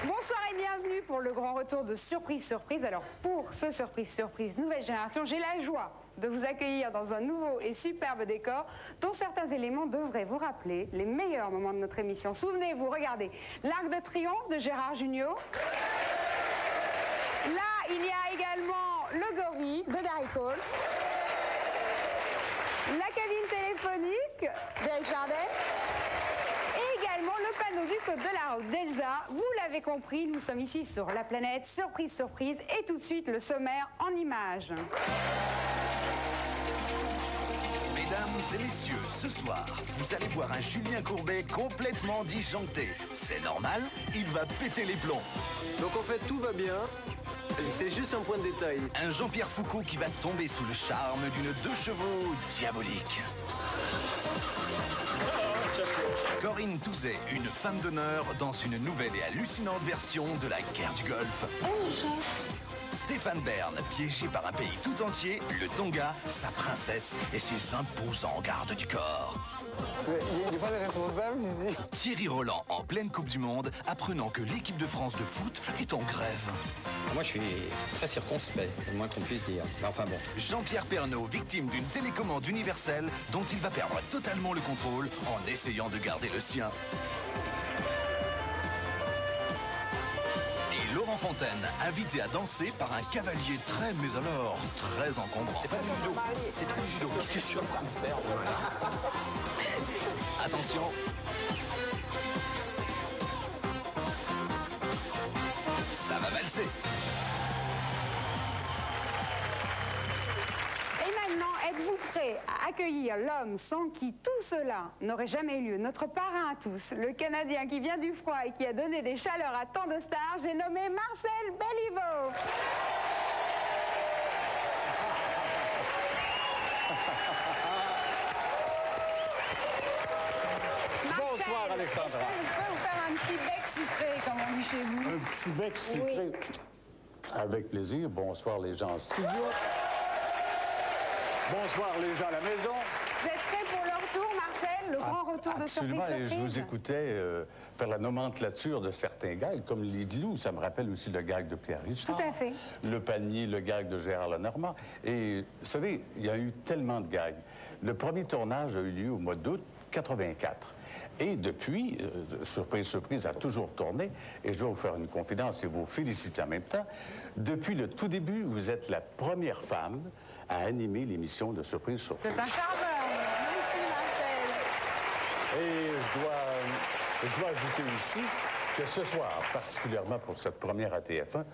Bonsoir et bienvenue pour le grand retour de Surprise Surprise. Alors pour ce Surprise Nouvelle Génération, j'ai la joie de vous accueillir dans un nouveau et superbe décor dont certains éléments devraient vous rappeler les meilleurs moments de notre émission. Souvenez-vous, regardez, l'Arc de Triomphe de Gérard Jugnot. Là, il y a également le gorille de Darry Cole. La cabine téléphonique d'Éric Chardin. Et également le panneau du code de la route d'Elsa. Vous l'avez compris, nous sommes ici sur la planète Surprise Surprise. Et tout de suite, le sommaire en images. Mesdames et messieurs, ce soir, vous allez voir un Julien Courbet complètement disjoncté. C'est normal, il va péter les plombs. Donc en fait, tout va bien. C'est juste un point de détail. Un Jean-Pierre Foucault qui va tomber sous le charme d'une 2 chevaux diabolique. Corinne Touzet, une femme d'honneur, dans une nouvelle et hallucinante version de la guerre du Golfe. Oh, chef. Stéphane Bern, piégé par un pays tout entier, le Tonga, sa princesse et ses imposants gardes du corps. Il n'est pas responsable, il se dit. Thierry Roland, en pleine Coupe du Monde, apprenant que l'équipe de France de foot est en grève. Moi, je suis très circonspect, le moins qu'on puisse dire. Mais enfin bon. Jean-Pierre Pernaut, victime d'une télécommande universelle dont il va perdre totalement le contrôle en essayant de garder le sien. Et Laurent Fontaine, invité à danser par un cavalier mais alors, très encombrant. C'est pas du judo. C'est pas du judo. Qu'est-ce que je suis en train de faire? Attention. Ça va valser. Et maintenant, êtes-vous prêts à accueillir l'homme sans qui tout cela n'aurait jamais eu lieu? Notre parrain à tous, le Canadien qui vient du froid et qui a donné des chaleurs à tant de stars, j'ai nommé Marcel Béliveau. Bonsoir Alexandra. Est-ce que je peux vous faire un petit bec sucré, comme on dit chez vous? Un petit bec sucré. Oui. Avec plaisir. Bonsoir les gens en studio. Bonsoir les gens à la maison. Vous êtes prêts pour le retour, Marcel? Le grand retour de Surprise Absolument. Et Surprise? je vous écoutais faire la nomenclature de certains gags, comme l'Igloo. Ça me rappelle aussi le gag de Pierre Richard. Tout à fait. Le panier, le gag de Gérard Lenormand. Et vous savez, il y a eu tellement de gags. Le premier tournage a eu lieu au mois d'août 84. Et depuis, Surprise Surprise a toujours tourné. Et je dois vous faire une confidence et vous féliciter en même temps. Depuis le tout début, vous êtes la première femme à animer l'émission de Surprise Surprise. C'est un charmeur. Merci, Marcel. Et je dois ajouter aussi que ce soir, particulièrement pour cette première à TF1,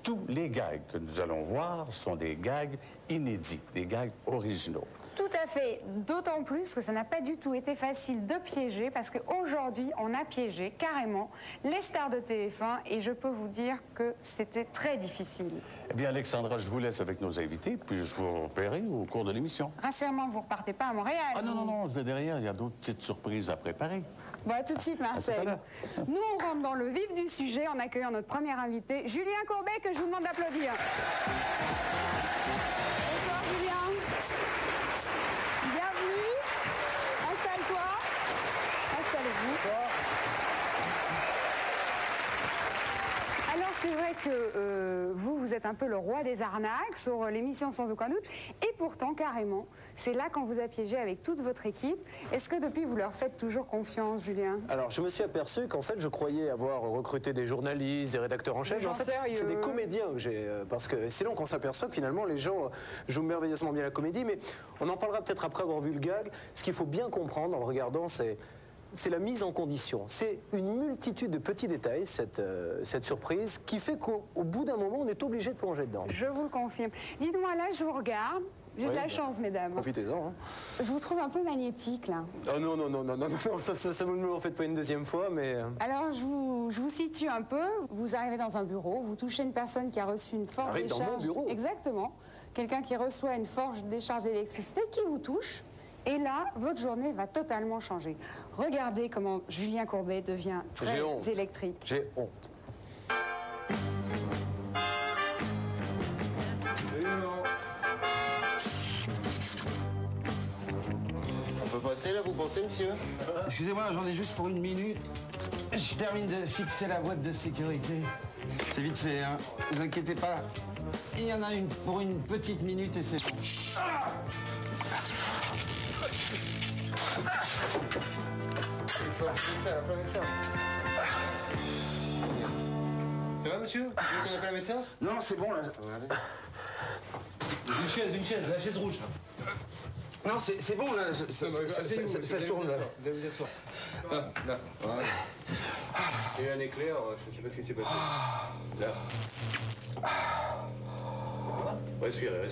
tous les gags que nous allons voir sont des gags inédits, des gags originaux. Tout à fait, d'autant plus que ça n'a pas du tout été facile de piéger parce qu'aujourd'hui, on a piégé carrément les stars de TF1 et je peux vous dire que c'était très difficile. Eh bien, Alexandra, je vous laisse avec nos invités, puis je vous repérerai au cours de l'émission. Rassurez-moi, vous repartez pas à Montréal. Ah non, non, non, je vais derrière, il y a d'autres petites surprises à préparer. Bon, à tout de suite, À tout à Marcel. l'heure. Nous, on rentre dans le vif du sujet en accueillant notre premier invité, Julien Courbet, que je vous demande d'applaudir. Bonsoir, Julien. Bienvenue. Installe-toi. Installez-vous. Alors, c'est vrai que vous êtes un peu le roi des arnaques sur l'émission sans aucun doute. Et pourtant, carrément, c'est là qu'on vous a piégé avec toute votre équipe. Est-ce que depuis, vous leur faites toujours confiance, Julien? Alors, je me suis aperçu qu'en fait, je croyais avoir recruté des journalistes, des rédacteurs en chef. Des Mais en gens fait, sérieux. c'est des comédiens que j'ai. Parce que c'est là qu'on s'aperçoit que finalement, les gens jouent merveilleusement bien la comédie. Mais on en parlera peut-être après avoir vu le gag. Ce qu'il faut bien comprendre en le regardant, c'est la mise en condition. C'est une multitude de petits détails, cette surprise, qui fait qu'au bout d'un moment, on est obligé de plonger dedans. Je vous le confirme. Dites-moi, là, je vous regarde. J'ai de la chance, mesdames. Profitez-en. Hein. Je vous trouve un peu magnétique, là. Oh non, non, non, non, non, non, ça vous ne me le faites pas une deuxième fois, mais... Alors, je vous situe un peu. Vous arrivez dans un bureau, vous touchez une personne qui a reçu une forte Arrive dans décharge. mon bureau. Exactement. Quelqu'un qui reçoit une forte décharge d'électricité qui vous touche. Et là, votre journée va totalement changer. Regardez comment Julien Courbet devient très J'ai honte. électrique. J'ai honte. On peut peut passer là, vous pensez, monsieur? Excusez-moi, j'en ai juste pour 1 minute. Je termine de fixer la boîte de sécurité. C'est vite fait, hein. Vous inquiétez pas. Il y en a une pour une petite minute et c'est... Ça va, monsieur? Vous voulez qu'on appelle un médecin? Non, c'est bon, là. Une chaise, la chaise rouge. Non, c'est bon, là. Ça tourne, là. Vous allez vous asseoir. Là. Voilà. Il y a eu un éclair, je ne sais pas ce qui s'est passé. Là. Respirez.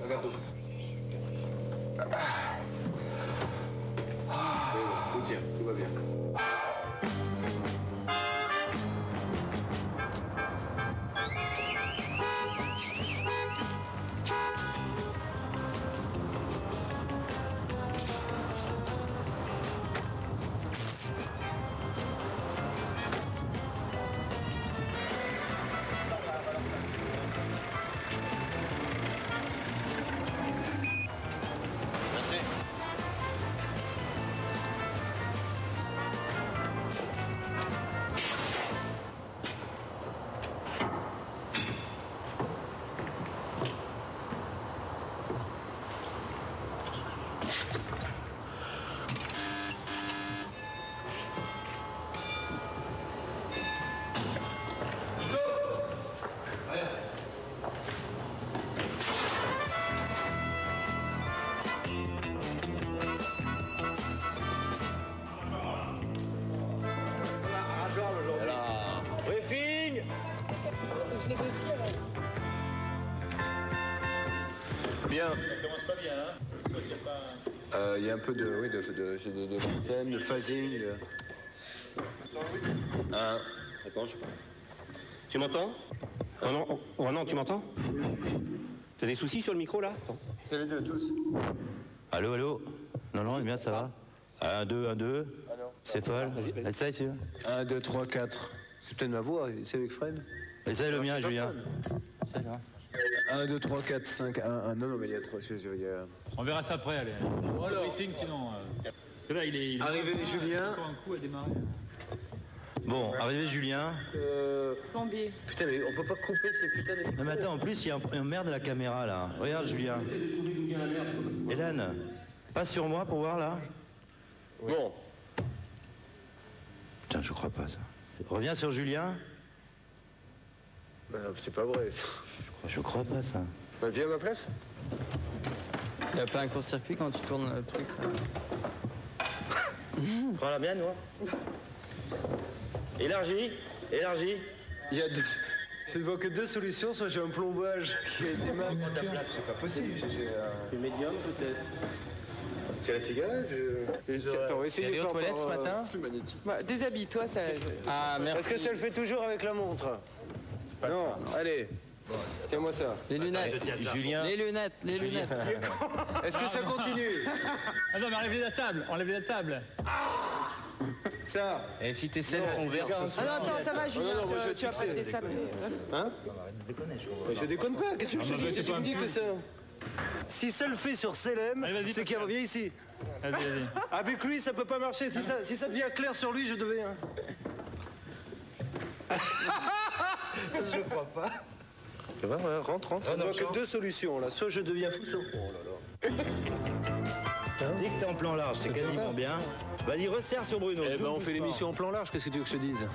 Un verre d'eau. Je vous tiens, tout va bien. Bien. Ça commence pas bien, hein? Il y a un peu de rythme, de phasing. Attends, je sais pas. Tu m'entends? Renan, tu m'entends? T'as des soucis sur le micro, là? Attends. C'est les deux, tous. Allô? Non, bien, ça va. 1, 2. C'est Paul. Essaye, tu veux? 1, 2, 3, 4. C'est peut-être ma voix, c'est avec Fred. Essaye le mien, Julien. 1, 2, 3, 4, 5, 1. Non, mais il y a 3. On verra ça après, allez. Le briefing, sinon. Parce que là, il est. Arrivé Julien. Encore un coup à démarrer. Bon, arrivé Julien. Plombier. Putain, mais on peut pas couper ces putains de... Non, mais attends, en plus, il y a un merde de la caméra, là. Regarde, Julien. Hélène, passe sur moi pour voir, là. Bon. Putain, je crois pas, ça. Reviens sur Julien. C'est pas vrai, ça. Je crois pas, ça. Bah, viens à ma place. Il n'y a pas un court-circuit quand tu tournes le truc, ça? Prends la mienne, moi. Élargie. Il y a deux... Je ne vois que 2 solutions, soit j'ai un plombage qui a été mal. C'est pas possible. Le médium, peut-être. C'est la cigarette. Attends, essayez aux toilettes ce matin? Bah, déshabille-toi, ça... Ah, merci. Est-ce que ça le fait toujours avec la montre? Non, allez. Tiens-moi ça. Les lunettes. Julien. Les lunettes. Est-ce que ça continue? Ah non, mais enlève-les de la table. Ça. Et si tes selles sont vertes, Ah non, attends, ça va, Julien, non, moi, je vais tu vas pas te dessaper. Hein? Je déconne pas, qu'est-ce que je te dis? Tu me dis que ça... Si ça le fait sur Selem, c'est qu'il revient ici. Vas-y. Avec lui, ça peut pas marcher. Si ça devient clair sur lui, je deviens... Je crois pas. Ça va, ouais, rentre. On n'a que 2 solutions, là. Soit je deviens fou, soit... Oh là là. Dès que t'es en plan large, c'est quasiment bien. Vas-y, resserre sur Bruno. Eh ben, on fait l'émission en plan large, qu'est-ce que tu veux que je te dise?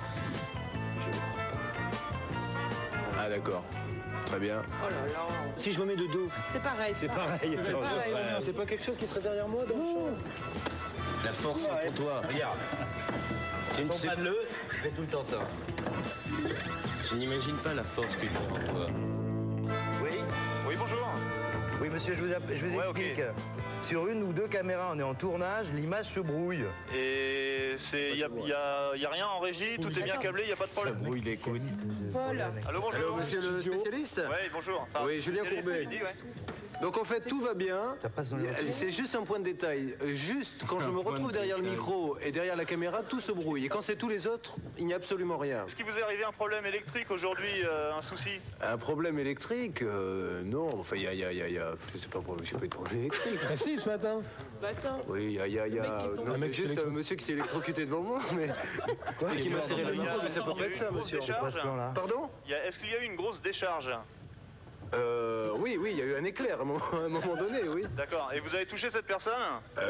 Ah, d'accord. Très bien. Oh là là. Si je me mets de dos, C'est pareil. C'est pareil. c'est pas quelque chose qui serait derrière moi dans le champ? La force en toi. Regarde. Comprends-le, tu fais tout le temps ça. Je n'imagine pas la force que tu as en toi. Oui, bonjour. Oui, monsieur, je vous explique. Okay. Sur 1 ou 2 caméras, on est en tournage, l'image se brouille. Et il y a rien en régie, tout est bien câblé, il n'y a pas de problème. Ça brouille les couilles. Paul. Allô, bonjour. Allô, monsieur le spécialiste? Oui, bonjour. Oui, Julien Courbet. Ouais. Donc en fait, tout va bien. C'est juste un point de détail. Juste quand je me retrouve derrière le micro et derrière la caméra, tout se brouille. Et quand c'est tous les autres, il n'y a absolument rien. Est-ce qu'il vous est arrivé un problème électrique aujourd'hui, un souci? Un problème électrique non. Enfin, il y a... C'est pas un problème, j'ai pas eu de problème électrique. Ah si, ce matin. Oui, il y a non, mais juste un monsieur qui s'est électrocuté devant moi, mais... Et qui m'a serré la main. Mais ça peut pas être ça, monsieur. Pardon? Est-ce qu'il y a eu une grosse décharge? Oui, il y a eu un éclair à un moment donné, oui. D'accord. Et vous avez touché cette personne?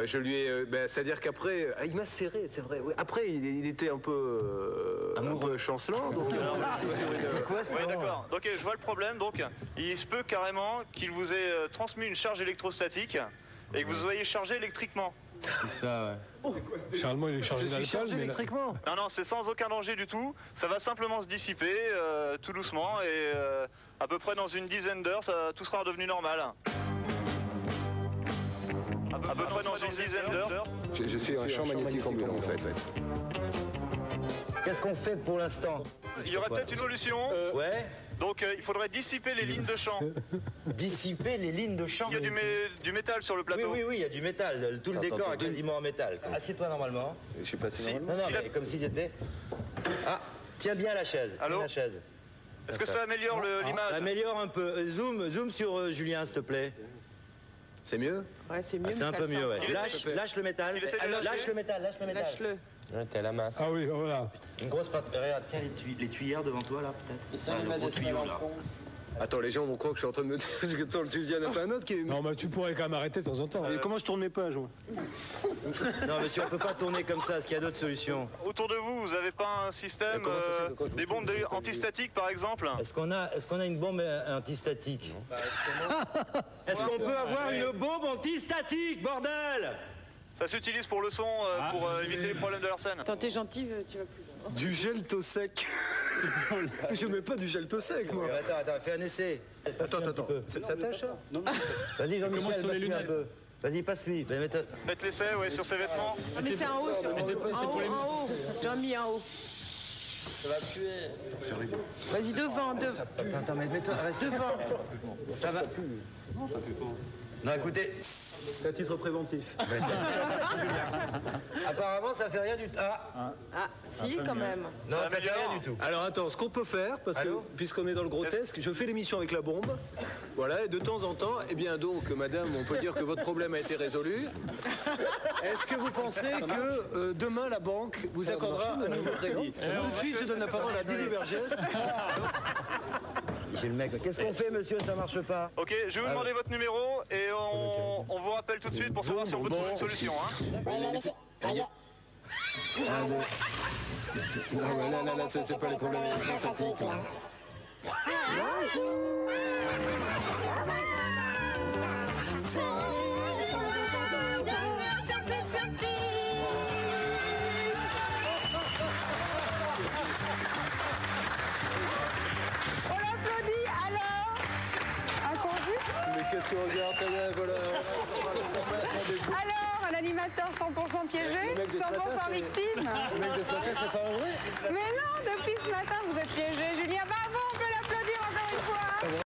Je lui ai... c'est-à-dire qu'après... il m'a serré, c'est vrai. Oui. Après, il était un peu chancelant, donc... Oui, d'accord. Donc, je vois le problème. Donc, il se peut carrément qu'il vous ait transmis une charge électrostatique et que vous soyez chargé électriquement. C'est ça, ouais. Charlement, il est chargé d'alcool, mais électriquement. Non, c'est sans aucun danger du tout. Ça va simplement se dissiper tout doucement et à peu près dans une dizaine d'heures, tout sera redevenu normal. À peu près dans une dizaine d'heures. Je suis un champ magnétique ambulant, en fait. Qu'est-ce qu'on fait pour l'instant? Il y aurait peut-être une solution. Ouais. Donc, il faudrait dissiper les lignes de champ. Dissiper les lignes de champ? Il y a du métal sur le plateau. Oui, il y a du métal. Tout le décor est quasiment en métal. Assieds-toi normalement. Je suis passé normalement. Non, mais comme si t'étais... Ah, tiens bien la chaise. Allô? La chaise. Est-ce que ça améliore l'image? Ça améliore un peu. Zoom sur Julien, s'il te plaît. C'est mieux? Ouais, c'est mieux. C'est un peu mieux, ouais. Lâche le métal. Lâche le métal. Lâche-le. Ouais, t'es à la masse. Ah oui, voilà. Une grosse patte. Regarde, tiens les tuyères devant toi, là, peut-être. Attends, les gens vont croire que je suis en train de me dire que tant tu viens, il n'y a pas un autre qui est... Non, mais tu pourrais quand même arrêter de temps en temps. Comment je tourne mes pages, moi? Non, monsieur, on peut pas tourner comme ça. Est-ce qu'il y a d'autres solutions? Autour de vous, vous n'avez pas un système, des bombes antistatiques par exemple? Est-ce qu'on a une bombe antistatique? Est-ce qu'on peut avoir une bombe antistatique, bordel? Ça s'utilise pour le son, pour éviter les problèmes de l'arsène. Attends, t'es gentil, tu vas plus loin. Du gelto sec. Je mets pas du gelto sec, moi. Attends, fais un essai. Attends. Ça tâche, ça? Vas-y, Jean-Michel, passe-lui un peu. Vas-y, passe-lui. Faites l'essai, ouais, sur ses vêtements. Ah, mais c'est en haut, en haut. J'ai mis en haut. Ça va puer. Vas-y, devant. Attends, mais mets-toi, reste devant. Ça va. Non, écoutez. C'est à titre préventif. Apparemment, ça fait rien du tout. Ah, si, quand même. Non, ça fait rien du tout. Alors attends, ce qu'on peut faire, parce que puisqu'on est dans le grotesque, je fais l'émission avec la bombe. Voilà, et de temps en temps, eh bien donc, madame, on peut dire que votre problème a été résolu. Est-ce que vous pensez que demain, la banque vous accordera un nouveau crédit? Tout de suite, je donne la parole à Didier Vergès. J'ai le mec. Qu'est-ce qu'on fait, monsieur? Ça marche pas. Ok, je vais vous demander votre numéro et on vous rappelle tout de suite pour savoir si on peut trouver une solution. Non, là, c'est pas les problèmes électrostatiques. Qu'est-ce que regarde, voilà. Alors, un animateur 100% piégé, 100% victime. Le mec de ce matin, c'est pas vrai? Mais non, depuis ce matin, vous êtes piégé, Julien. Bravo, on peut l'applaudir encore une fois.